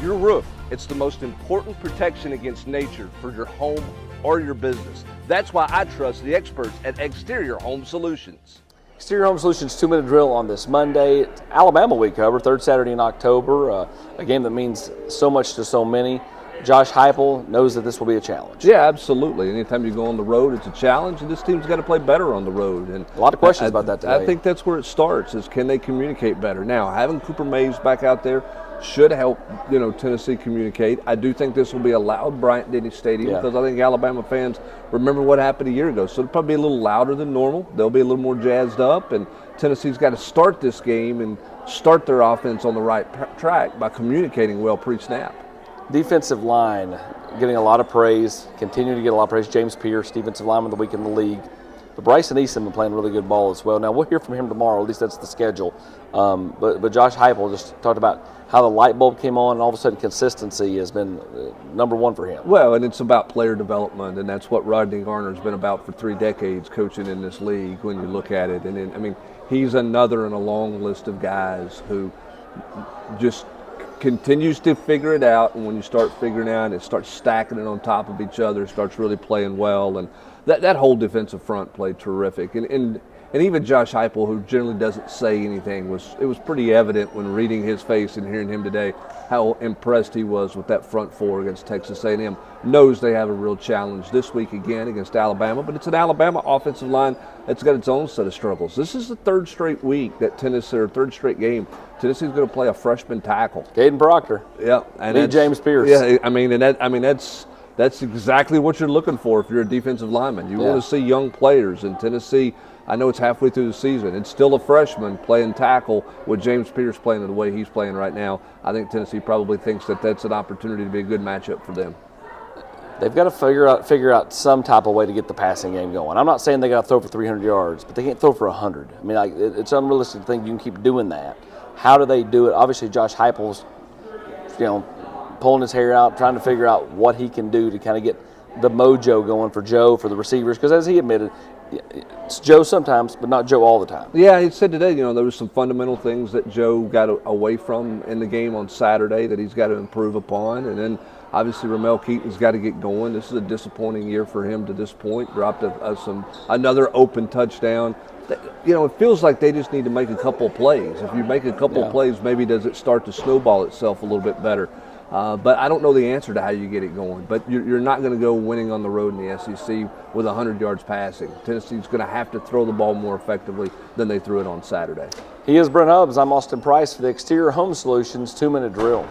your roof. It's the most important protection against nature for your home or your business. That's why I trust the experts at Exterior Home Solutions. Exterior Home Solutions 2-minute drill on this Monday. It's Alabama we cover, third Saturday in October, a game that means so much to so many. Josh Heupel knows that this will be a challenge. Yeah, absolutely. Anytime you go on the road, it's a challenge, and this team's got to play better on the road. And a lot of questions about that today. I think that's where it starts, is can they communicate better? Now, having Cooper Mays back out there should help, Tennessee communicate. I do think this will be a loud Bryant-Denny Stadium because I think Alabama fans remember what happened a year ago. So it'll probably be a little louder than normal. They'll be a little more jazzed up, and Tennessee's got to start this game and start their offense on the right track by communicating well pre-snap. Defensive line getting a lot of praise, continuing to get a lot of praise. James Pierce, defensive lineman of the week in the league. But Bryson Eason been playing really good ball as well. Now, we'll hear from him tomorrow. At least that's the schedule. But Josh Heupel just talked about how the light bulb came on, and all of a sudden consistency has been number one for him. Well, and it's about player development, and that's what Rodney Garner's been about for 3 decades coaching in this league when you look at it. And he's another in a long list of guys who just continues to figure it out, and when you start figuring out, it starts stacking it on top of each other, starts really playing well, and that whole defensive front played terrific. And even Josh Heupel, who generally doesn't say anything, it was pretty evident when reading his face and hearing him today how impressed he was with that front four against Texas A&M. Knows they have a real challenge this week again against Alabama, but it's an Alabama offensive line that's got its own set of struggles. This is the third straight week that Tennessee, or third straight game, Tennessee's going to play a freshman tackle. Caden Proctor. Yeah, and James Pierce. Yeah, that's exactly what you're looking for if you're a defensive lineman. You want to see young players, and Tennessee, I know it's halfway through the season. It's still a freshman playing tackle with James Pierce playing the way he's playing right now. I think Tennessee probably thinks that that's an opportunity to be a good matchup for them. They've got to figure out some type of way to get the passing game going. I'm not saying they got to throw for 300 yards, but they can't throw for 100. It's unrealistic to think you can keep doing that. How do they do it? Obviously, Josh Heupel's, pulling his hair out, trying to figure out what he can do to kind of get the mojo going for Joe, for the receivers, because as he admitted, it's Joe sometimes, but not Joe all the time. Yeah, he said today, there was some fundamental things that Joe got away from in the game on Saturday that he's got to improve upon. And then, obviously, Ramel Keaton's got to get going. This is a disappointing year for him to this point. Dropped another open touchdown. It feels like they just need to make a couple of plays. If you make a couple of plays, maybe does it start to snowball itself a little bit better. But I don't know the answer to how you get it going. But you're not going to go winning on the road in the SEC with 100 yards passing. Tennessee's going to have to throw the ball more effectively than they threw it on Saturday. He is Brent Hubbs. I'm Austin Price for the Exterior Home Solutions 2-minute drill.